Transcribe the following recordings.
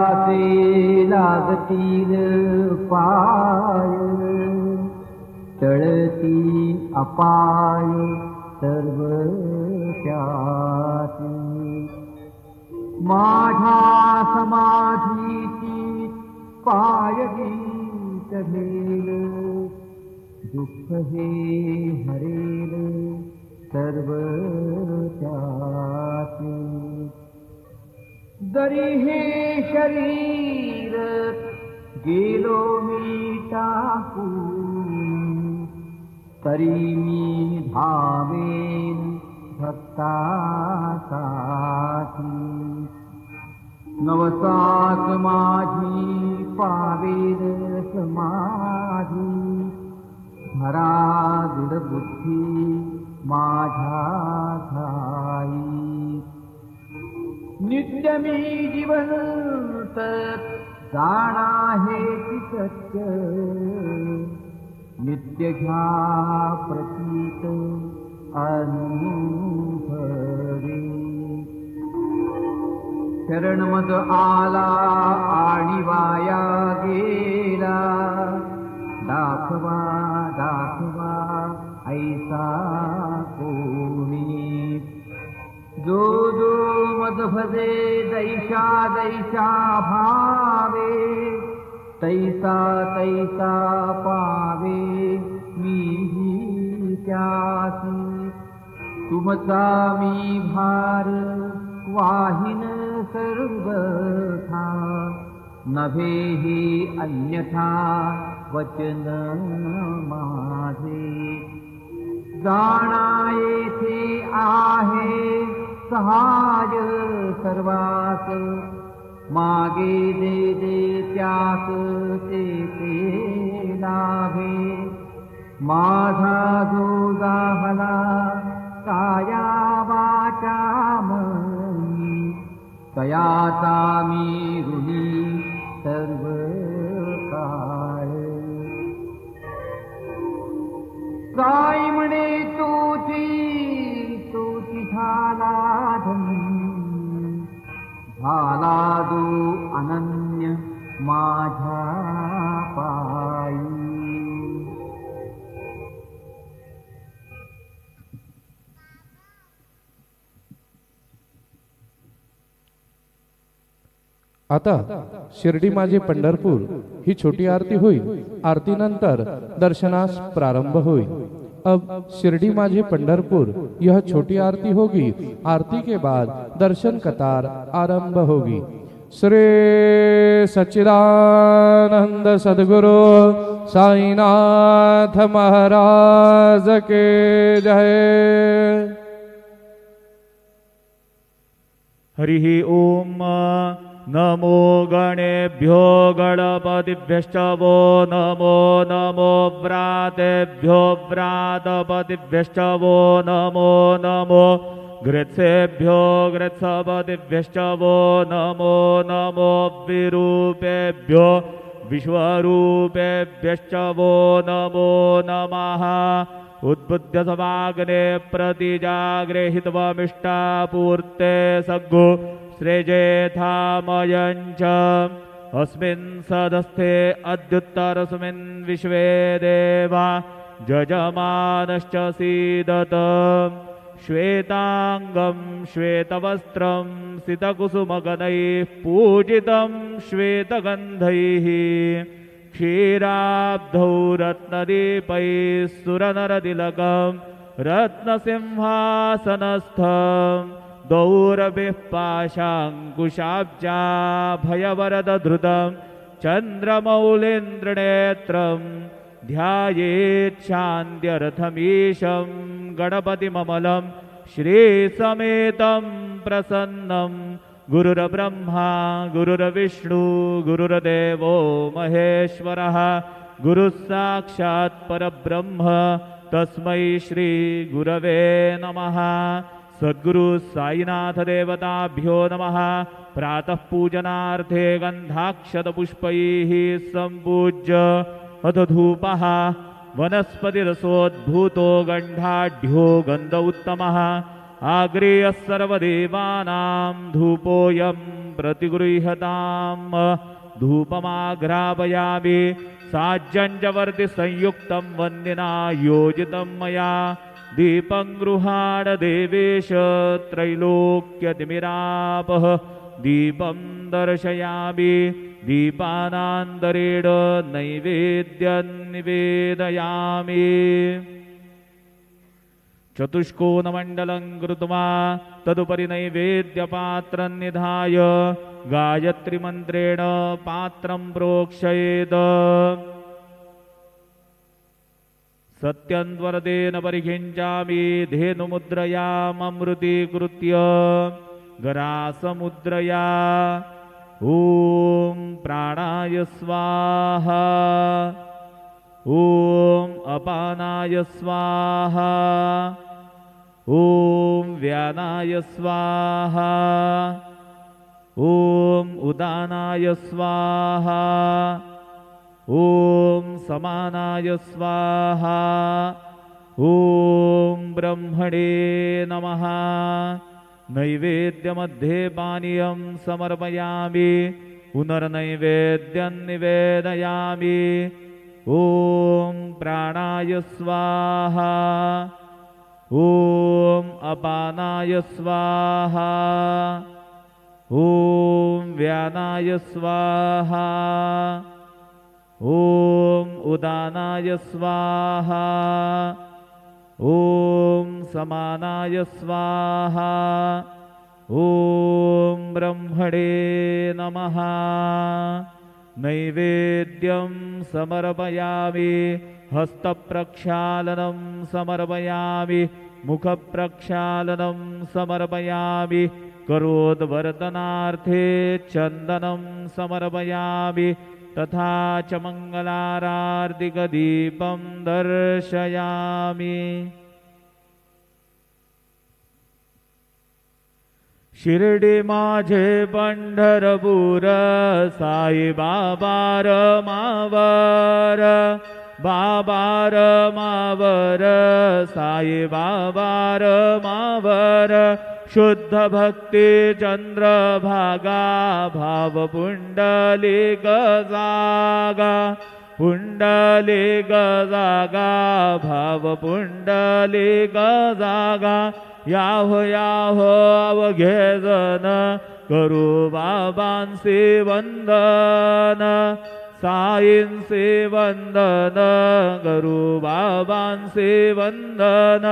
असे लागतील पाय टळती अपाय सर्व त्यासी माझ्या समाधीची पायवी चढेल दुःख हे हरेल सर्व त्यासी जरी हे शरीर गेलो मी टाकून तरी मी धावेन भक्तासाठी नवसात माझी पावेल समाधी धरा दृढ बुद्धी माझ्या ठाई नित्य मी जिवंत जाणा हे सत्य नित्य घ्या प्रतीत अनुभवे शरण मज आला आणि वाया गेला दाखवा दाखवा ऐसा कोणी जो जो मद भजे दैशा दैशा भावे तैसा तैसा पावे मीही त्यासी तुमचा मी भार वाहिन सर्वथा नभे ही अन्यथा वचन माझे जाणा येथे आहे सहाय सर्वास मागे दे दे त्यास ते लाभे माझा जो जाहला काया वाचा मनी तयाचा मी ऋणी सर्व काळ काय म्हणे तुझी झाला धनी झाला जो अनन्य माझ्या पायी आता शिर्डी माझे पंढरपूर ही छोटी आरती होईल। आरतीनंतर दर्शनास प्रारंभ होईल। अब शिरडी माझे पंढरपुर यह छोटी आरती होगी। आरती के बाद दर्शन कतार आरंभ होगी। श्री सच्चिदानंद सद्गुरु साईनाथ महाराज के जय। हरि ओम नमो गणेभ्यो गणपतिभ्यश्च वो नमो नमो व्रातेभ्यो व्रातपतिभ्यश्च वो नमो नमो घृत्सेभ्यो घृत्सपतिभ्यश्च वो नमो नमो विरूपेभ्यो विश्वरूपेभ्यश्च वो नमो नमः। उद्बुद्ध समाग्ने प्रतिजाग्रे हितवमिष्टापूर्ते सद्गु श्रेजेथामयञ्च अस्मिन् सदस्थे अद्युत्तरस्मिन् विश्वे देवा जजमानश्च सीदत श्वेतांगं श्वेतवस्त्रं सितकुसुमगणैः पूजितं श्वेतगन्धैः क्षीराब्धौ रत्नदीपैः सुरनरतिलकं रत्नसिंहासनस्थं दौरभिः पाशाङ्कुशाब्जा भयवरदधृतं चन्द्रमौलेन्द्रनेत्रं ध्यायेत् शान्त्यर्थमीशं गणपतिममलं श्रीसमेतं प्रसन्नं गुरुर्ब्रह्मा गुरुर्विष्णु गुरुर्देवो महेश्वरः गुरुः साक्षात् परब्रह्म तस्मै श्री गुरवे नमः। सद्गुरु साईनाथ देवताभ्यो नमः। प्रातः पूजनार्थे गन्धाक्षतपुष्पैः सम्पूज्य अथ धूपः वनस्पतिरसोद्भूतो गन्धाढ्यो गन्ध उत्तमः आग्रेयः सर्वदेवानां धूपोऽयं प्रतिगृह्यताम् धूपमाघ्रापयामि साज्जञ्जवर्ति संयुक्तं वन्दिना योजितं मया दीपं गृहाण देवेश त्रैलोक्यतिमिरापः दीपं दर्शयामि दीपानान्तरेण नैवेद्यं निवेदयामि चतुष्कोणमण्डलं कृत्वा तदुपरि नैवेद्यपात्रं निधाय गायत्रीमन्त्रेण पात्रं प्रोक्षयेत् सत्यन्वरदेन परिखिञ्चामि धेनुमुद्रयाममृतीकृत्य गरासमुद्रया ॐ प्राणाय स्वाहा ॐ अपानाय स्वाहा ॐ व्यानाय स्वाहा ॐ उदानाय स्वाहा ॐ समानाय स्वाहा ॐ ब्रह्मणे नमः नैवेद्यमध्ये पानीयं समर्पयामि पुनर्नैवेद्यं निवेदयामि ॐ प्राणाय स्वाहा ॐ अपानाय स्वाहा ॐ व्यानाय स्वाहा ॐ उदानाय स्वाहा ॐ समानाय स्वाहा ॐ ब्रह्मणे नमः नैवेद्यं समर्पयामि हस्तप्रक्षालनं समर्पयामि मुखप्रक्षालनं समर्पयामि करोद्वर्तनार्थे चन्दनं समर्पयामि तथा च मङ्गलारार्तिकदीपं दर्शयामि शिर्डी माझे पंढरपूर साई बाबार मावर बाबार मावर साई बाबार मावर शुद्ध भक्ती चंद्रभागा भाव पुंडलिक जागा पुंडलिक जागा भाव पुंडलिक जागा याहो याहो अवघे जन करू बाबांचे वंदन साईंचे वंदन करू बाबांचे वंदन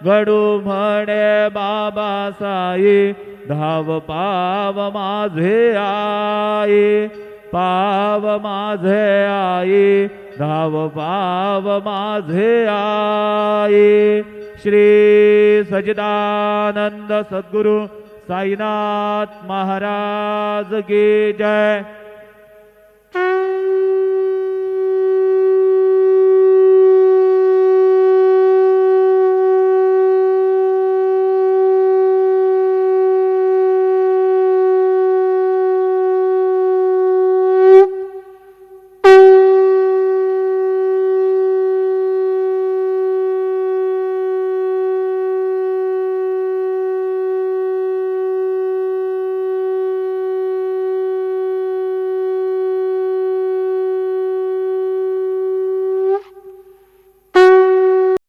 घडू म्हणे बाबा साई धाव पाव माझे आई पाव माझे आई धाव पाव माझे आई श्री सच्चिदानंद सद्गुरु साईनाथ महाराज की जय।